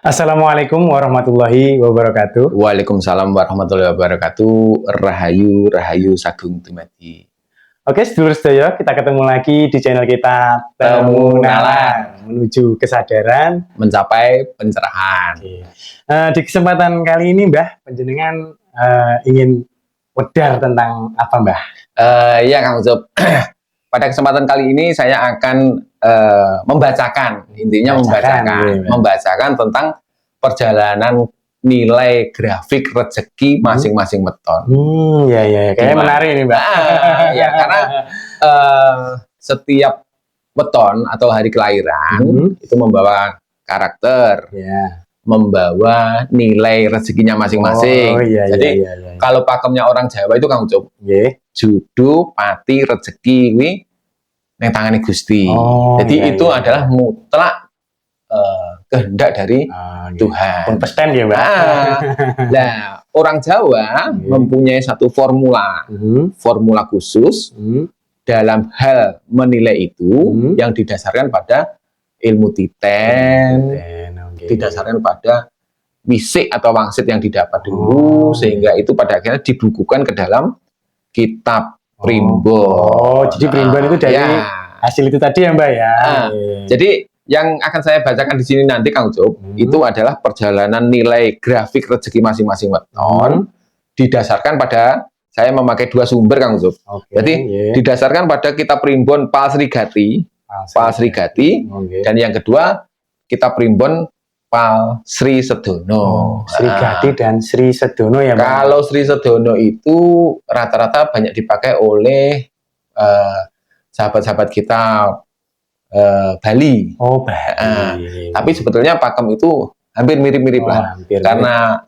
Assalamualaikum warahmatullahi wabarakatuh. Waalaikumsalam warahmatullahi wabarakatuh. Rahayu, rahayu sagung dumadi. Oke, sedulur sedaya, kita ketemu lagi di channel kita Temu Nalar menuju kesadaran, mencapai pencerahan. Di kesempatan kali ini, Mbah, panjenengan ingin wedar tentang apa, Mbah? Ya, Kang Ucup. Pada kesempatan kali ini saya akan membacakan tentang perjalanan nilai grafik rezeki masing-masing weton. Ya, kayaknya menarik ini, Mbak. Ya, karena setiap weton atau hari kelahiran itu membawa karakter, membawa nilai rezekinya masing-masing. Jadi kalau pakemnya orang Jawa itu Kang Ucup, judu, pati, rezeki, neng tangane Gusti. Jadi itu adalah mutlak kehendak dari Tuhan. Pun pesten ya, Mbak. Nah, orang Jawa mempunyai satu formula khusus dalam hal menilai itu yang didasarkan pada ilmu titen, didasarkan pada wisik atau wangsit yang didapat dulu, sehingga itu pada akhirnya dibukukan ke dalam kitab primbon. Jadi primbon itu dari hasil itu tadi ya, Mbak ya. Jadi yang akan saya bacakan di sini nanti Kang Ucup, itu adalah perjalanan nilai grafik rezeki masing-masing weton didasarkan pada, saya memakai dua sumber Kang Ucup. Jadi didasarkan pada kitab primbon Pal Sri Gati, dan yang kedua kitab primbon Pal Sri Sedono. Sri Gati dan Sri Sedono ya, Mbak. Kalau Sri Sedono itu rata-rata banyak dipakai oleh sahabat-sahabat kita Bali. Bali. Tapi sebetulnya pakem itu hampir mirip-mirip lah. Karena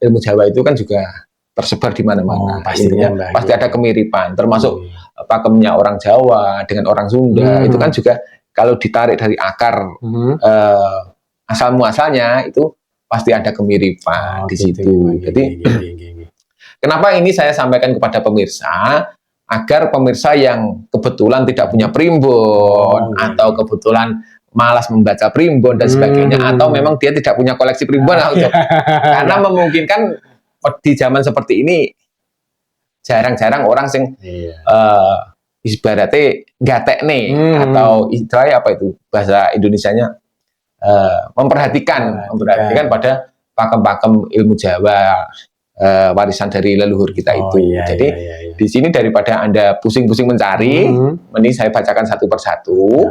ilmu Jawa itu kan juga tersebar di mana-mana. Pasti ada kemiripan. Termasuk pakemnya orang Jawa dengan orang Sunda itu kan juga kalau ditarik dari akar asal muasalnya itu pasti ada kemiripan di situ. Jadi kenapa ini saya sampaikan kepada pemirsa? Agar pemirsa yang kebetulan tidak punya primbon atau kebetulan malas membaca primbon dan sebagainya, atau memang dia tidak punya koleksi primbon, karena memungkinkan di zaman seperti ini jarang-jarang orang sing ibaratnya gatek nih, atau istilahnya apa itu bahasa Indonesianya, memperhatikan pada pakem-pakem ilmu Jawa, warisan dari leluhur kita itu. Jadi di sini daripada Anda pusing-pusing mencari, mending saya bacakan satu persatu.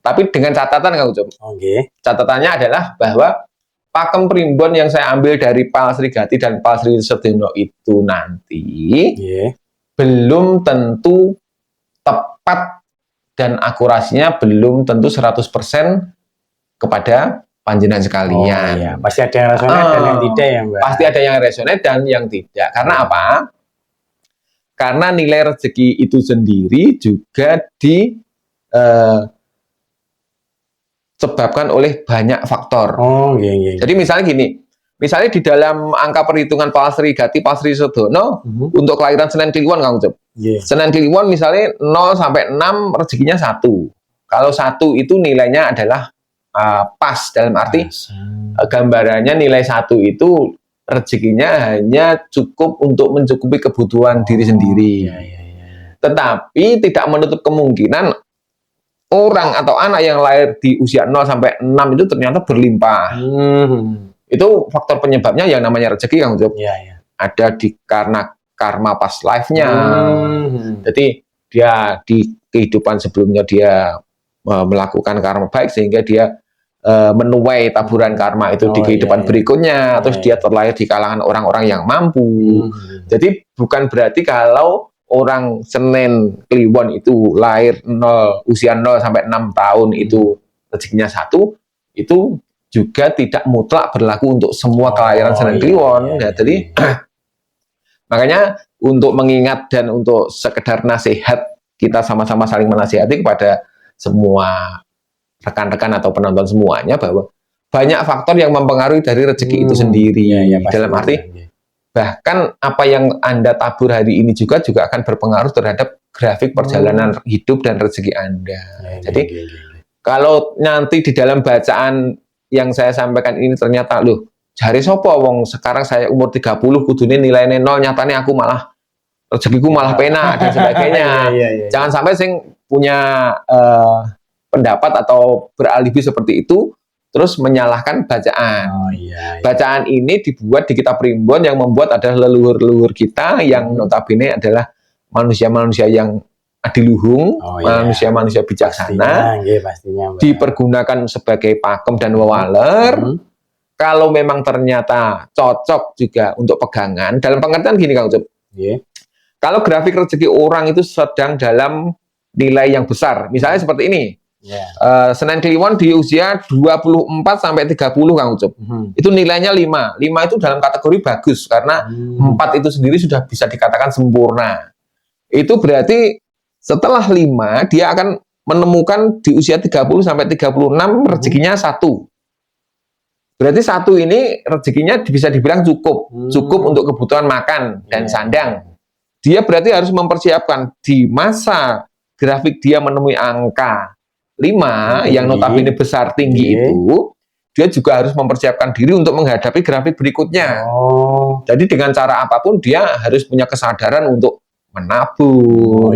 Tapi dengan catatan Kang Ucup. Catatannya adalah bahwa pakem primbon yang saya ambil dari Pal Sri Gati dan Pal Sri Sedono itu nanti belum tentu tepat dan akurasinya belum tentu 100% kepada panjenengan sekalian. Pasti ada yang resonet dan yang tidak ya, Mbak. Pasti ada yang resonet dan yang tidak. Karena apa? Karena nilai rezeki itu sendiri juga disebabkan oleh banyak faktor. Jadi misalnya gini, misalnya di dalam angka perhitungan Pal Sri Gati, Pal Sri Sedono, untuk kelahiran Senen Kliwon Kang Ucup. Senen Kliwon misalnya 0 sampai 6 rezekinya 1. Kalau 1 itu nilainya adalah pas, dalam arti gambarannya nilai 1 itu rezekinya hanya cukup untuk mencukupi kebutuhan diri sendiri. Tetapi tidak menutup kemungkinan orang atau anak yang lahir di usia 0 sampai 6 itu ternyata berlimpah. Itu faktor penyebabnya yang namanya rezeki Kang Ucup. Ada karena karma past life-nya. Jadi dia di kehidupan sebelumnya dia melakukan karma baik sehingga dia menuai taburan karma itu di kehidupan berikutnya, terus dia terlahir di kalangan orang-orang yang mampu. Jadi bukan berarti kalau orang Senen Kliwon itu lahir usia 0 sampai 6 tahun itu rezekinya 1, itu juga tidak mutlak berlaku untuk semua kelahiran Senen Kliwon. Jadi makanya untuk mengingat dan untuk sekedar nasihat, kita sama-sama saling menasihati kepada semua rekan-rekan atau penonton semuanya, bahwa banyak faktor yang mempengaruhi dari rezeki itu sendiri. Dalam arti bahkan apa yang Anda tabur hari ini juga akan berpengaruh terhadap grafik perjalanan hidup dan rezeki Anda. Jadi kalau nanti di dalam bacaan yang saya sampaikan ini ternyata loh, jari sopo wong sekarang saya umur 30 kudune nilainya 0, nyatanya aku malah rezekiku malah penak dan sebagainya. Jangan sampai sing punya pendapat atau beralibi seperti itu terus menyalahkan bacaan. Bacaan ini dibuat di kitab Primbon, yang membuat adalah leluhur-leluhur kita yang notabene adalah manusia-manusia yang adiluhung, manusia-manusia bijaksana, pastinya, dipergunakan sebagai pakem dan wewaler. Kalau memang ternyata cocok juga untuk pegangan, dalam pengertian gini Kang Ucup, kalau grafik rezeki orang itu sedang dalam nilai yang besar, misalnya seperti ini, Senen Kliwon di usia 24 sampai 30 Kang Ucup, itu nilainya 5 itu dalam kategori bagus, karena 4 itu sendiri sudah bisa dikatakan sempurna. Itu berarti setelah 5 dia akan menemukan di usia 30 sampai 36 rezekinya 1. Berarti 1 ini rezekinya bisa dibilang cukup untuk kebutuhan makan dan sandang. Dia berarti harus mempersiapkan di masa grafik dia menemui angka 5 yang notabene besar tinggi itu, dia juga harus mempersiapkan diri untuk menghadapi grafik berikutnya. Jadi dengan cara apapun dia harus punya kesadaran untuk menabung,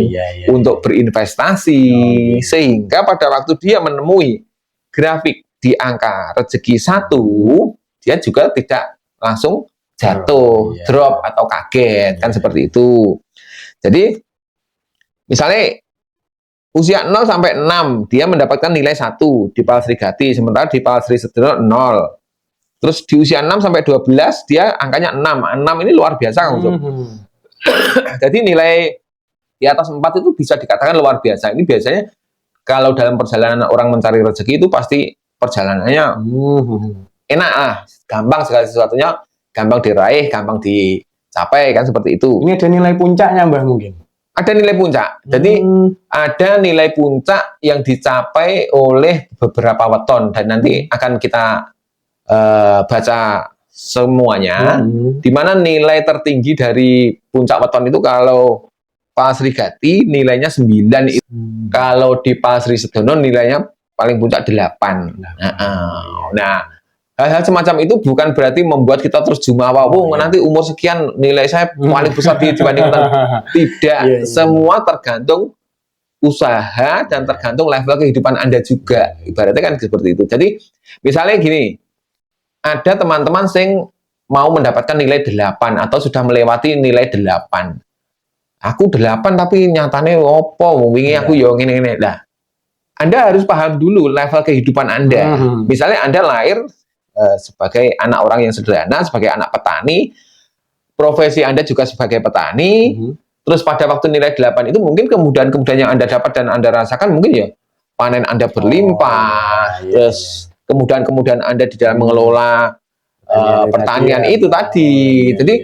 untuk berinvestasi, sehingga pada waktu dia menemui grafik di angka rezeki 1, dia juga tidak langsung jatuh, drop atau kaget, kan seperti itu. Jadi misalnya usia 0 sampai 6 dia mendapatkan nilai 1 di Palsri Gati, sementara di Palsri Sedono 0. Terus di usia 6 sampai 12 dia angkanya 6 ini luar biasa Kang Ucup. Jadi nilai di atas 4 itu bisa dikatakan luar biasa. Ini biasanya kalau dalam perjalanan orang mencari rezeki itu pasti perjalanannya enak lah, gampang, segala sesuatunya gampang diraih, gampang dicapai, kan seperti itu. Ini ada nilai puncaknya Mbah mungkin? Ada nilai puncak. Jadi ada nilai puncak yang dicapai oleh beberapa weton, dan nanti akan kita baca semuanya, di mana nilai tertinggi dari puncak weton itu kalau Palsri Gati nilainya 9, kalau di Palsri Sedono nilainya paling puncak 8. Nah, hal-hal semacam itu bukan berarti membuat kita terus jumawa, nanti umur sekian nilai saya paling besar dibandingkan. Tidak, semua tergantung usaha dan tergantung level kehidupan Anda juga. Ibaratnya kan seperti itu. Jadi misalnya gini, ada teman-teman yang mau mendapatkan nilai 8 atau sudah melewati nilai 8. Aku 8 tapi nyatanya opo, wingi aku yo ngene-ngene. Nah, Anda harus paham dulu level kehidupan Anda. Misalnya Anda lahir sebagai anak orang yang sederhana, sebagai anak petani, profesi Anda juga sebagai petani, terus pada waktu nilai 8 itu mungkin kemudahan-kemudahan yang Anda dapat dan Anda rasakan mungkin ya panen Anda berlimpah, terus kemudahan-kemudahan Anda di dalam mengelola pertanian itu tadi. Jadi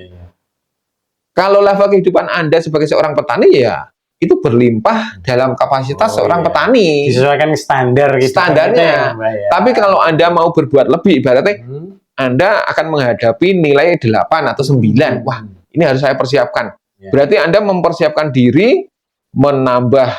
kalau level kehidupan Anda sebagai seorang petani ya itu berlimpah dalam kapasitas seorang petani. Disesuaikan standar gitu. Standarnya. Tapi kalau Anda mau berbuat lebih, ibaratnya Anda akan menghadapi nilai 8 atau 9. Wah, ini harus saya persiapkan. Berarti Anda mempersiapkan diri, menambah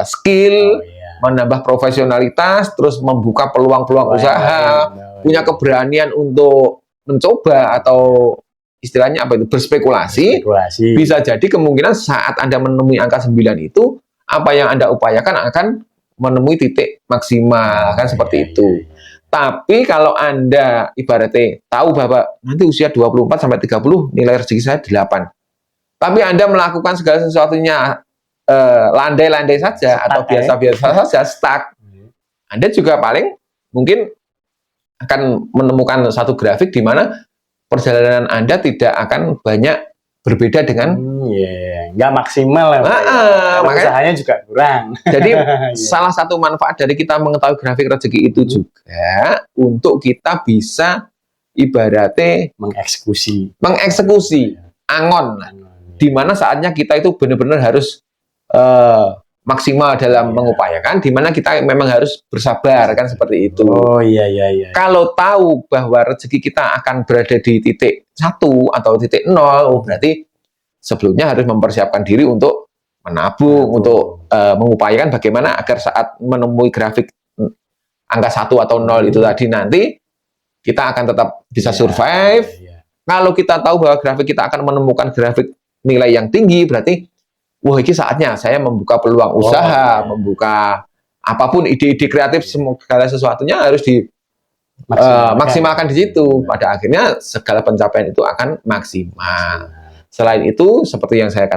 skill, menambah profesionalitas, terus membuka peluang-peluang usaha, punya keberanian untuk mencoba atau istilahnya apa itu, berspekulasi. Bisa jadi kemungkinan saat Anda menemui angka 9 itu, apa yang Anda upayakan akan menemui titik maksimal, kan seperti itu. Tapi kalau Anda ibaratnya tahu bahwa nanti usia 24 sampai 30 nilai rezeki saya 8. Tapi Anda melakukan segala sesuatunya landai-landai saja atau biasa-biasa saja, stuck. Anda juga paling mungkin akan menemukan satu grafik di mana perjalanan Anda tidak akan banyak berbeda dengan nggak maksimal ya. Makanya usahanya juga kurang. Jadi salah satu manfaat dari kita mengetahui grafik rezeki itu juga untuk kita bisa ibaratnya mengeksekusi angon, di mana saatnya kita itu benar-benar harus maksimal dalam mengupayakan, di mana kita memang harus bersabar, kan seperti itu. Kalau tahu bahwa rezeki kita akan berada di titik 1 atau titik 0, berarti sebelumnya harus mempersiapkan diri untuk menabung, untuk mengupayakan bagaimana agar saat menemui grafik angka 1 atau 0 itu tadi, nanti kita akan tetap bisa survive. Kalau kita tahu bahwa grafik kita akan menemukan grafik nilai yang tinggi, berarti wah, ini saatnya saya membuka peluang usaha, membuka apapun ide-ide kreatif, segala sesuatunya harus dimaksimalkan di situ. Pada akhirnya segala pencapaian itu akan maksimal. Selain itu, seperti yang saya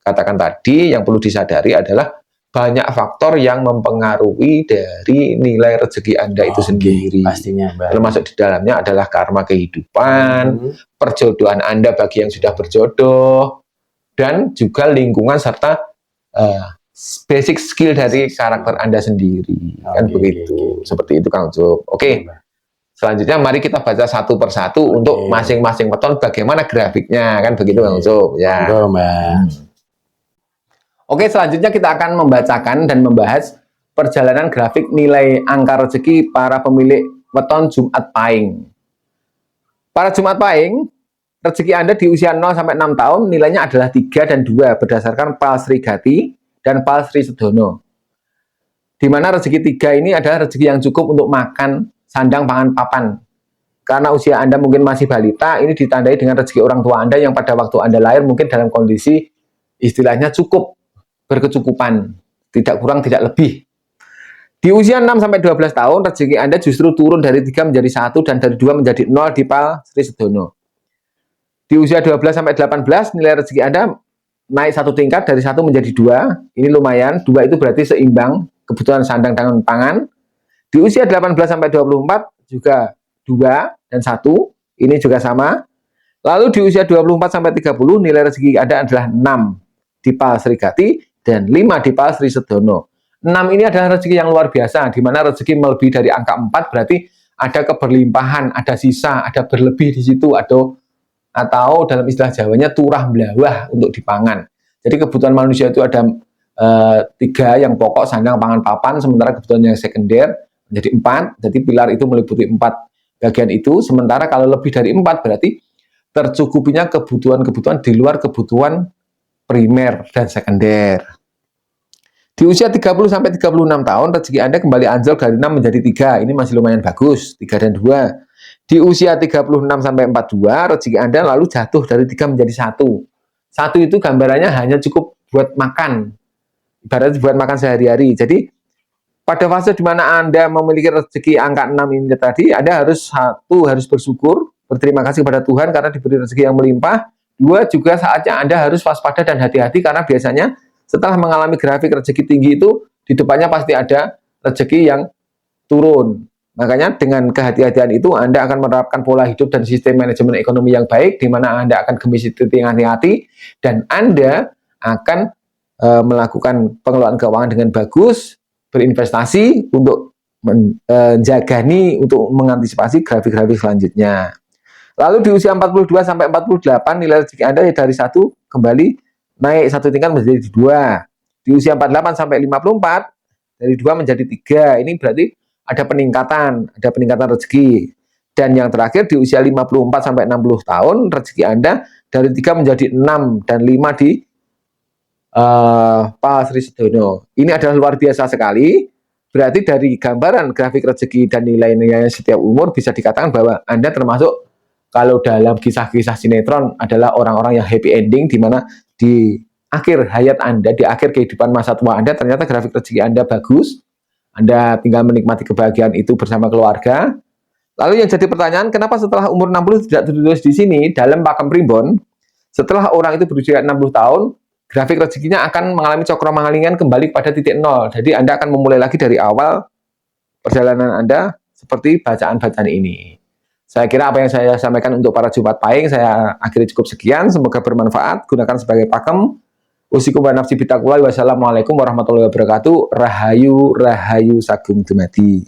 katakan tadi, yang perlu disadari adalah banyak faktor yang mempengaruhi dari nilai rezeki Anda itu sendiri. Pastinya, termasuk di dalamnya adalah karma kehidupan, perjodohan Anda bagi yang sudah berjodoh, dan juga lingkungan serta basic skill dari karakter Anda sendiri. Kan begitu. Seperti itu, Kang Ucup. Oke. Selanjutnya mari kita baca satu persatu untuk masing-masing weton bagaimana grafiknya, kan begitu, Kang Ucup. Ya. Oke, selanjutnya kita akan membacakan dan membahas perjalanan grafik nilai angka rezeki para pemilik weton Jumat Pahing. Para Jumat Pahing, rezeki Anda di usia 0 sampai 6 tahun nilainya adalah 3 dan 2 berdasarkan Palsri Gati dan Palsri Sedono. Di mana rezeki 3 ini adalah rezeki yang cukup untuk makan, sandang, pangan, papan. Karena usia Anda mungkin masih balita, ini ditandai dengan rezeki orang tua Anda yang pada waktu Anda lahir mungkin dalam kondisi istilahnya cukup, berkecukupan, tidak kurang, tidak lebih. Di usia 6-12 tahun, rezeki Anda justru turun dari 3 menjadi 1 dan dari 2 menjadi 0 di Palsri Sedono. Di usia 12-18, nilai rezeki Anda naik 1 tingkat dari 1 menjadi 2. Ini lumayan, 2 itu berarti seimbang kebutuhan sandang dan pangan. Di usia 18-24 juga 2 dan 1, ini juga sama. Lalu di usia 24-30, nilai rezeki Anda adalah 6 di Palsri Gati dan 5 di Palsri Sedono. 6 ini adalah rezeki yang luar biasa, di mana rezeki melebihi dari angka 4 berarti ada keberlimpahan, ada sisa, ada berlebih di situ, atau dalam istilah Jawanya turah belawah untuk dipangan. Jadi kebutuhan manusia itu ada 3 yang pokok, sandang, pangan, papan, sementara kebutuhan yang sekunder menjadi 4. Jadi pilar itu meliputi 4 bagian itu, sementara kalau lebih dari 4 berarti tercukupinya kebutuhan-kebutuhan di luar kebutuhan primer dan sekunder. Di usia 30-36 tahun, rezeki Anda kembali anjlok dari 6 menjadi 3. Ini masih lumayan bagus, 3 dan 2. Di usia 36-42, rezeki Anda lalu jatuh dari 3 menjadi 1. 1 itu gambarannya hanya cukup buat makan. Ibaratnya buat makan sehari-hari. Jadi, pada fase di mana Anda memiliki rezeki angka 6 ini tadi, Anda harus bersyukur, berterima kasih kepada Tuhan karena diberi rezeki yang melimpah. 2, juga saatnya Anda harus waspada dan hati-hati karena biasanya setelah mengalami grafik rezeki tinggi itu, di depannya pasti ada rezeki yang turun. Makanya dengan kehati-hatian itu Anda akan menerapkan pola hidup dan sistem manajemen ekonomi yang baik, di mana Anda akan gemis dengan hati-hati, dan Anda akan melakukan pengelolaan keuangan dengan bagus, berinvestasi untuk menjagani, untuk mengantisipasi grafik-grafik selanjutnya. Lalu di usia 42-48, nilai rezeki Anda dari 1 kembali naik 1 tingkat menjadi 2. Di usia 48-54, dari 2 menjadi 3. Ini berarti ada peningkatan rezeki. Dan yang terakhir di usia 54-60 tahun, rezeki Anda dari 3 menjadi 6 dan 5 di Palsri Sedono. Ini adalah luar biasa sekali. Berarti dari gambaran grafik rezeki dan nilai-nilai setiap umur bisa dikatakan bahwa Anda termasuk, kalau dalam kisah-kisah sinetron, adalah orang-orang yang happy ending, di mana di akhir hayat Anda, di akhir kehidupan masa tua Anda, ternyata grafik rezeki Anda bagus. Anda tinggal menikmati kebahagiaan itu bersama keluarga. Lalu yang jadi pertanyaan, kenapa setelah umur 60 tidak tertulis di sini dalam pakem primbon, setelah orang itu berusia 60 tahun, grafik rezekinya akan mengalami cokro mangalingan kembali pada titik 0. Jadi Anda akan memulai lagi dari awal perjalanan Anda seperti bacaan-bacaan ini. Saya kira apa yang saya sampaikan untuk para Jumat Pahing, saya akhiri cukup sekian. Semoga bermanfaat. Gunakan sebagai pakem. Usikum wa nafsi bitaqwa. Wassalamualaikum warahmatullahi wabarakatuh. Rahayu, rahayu sagung dumadi.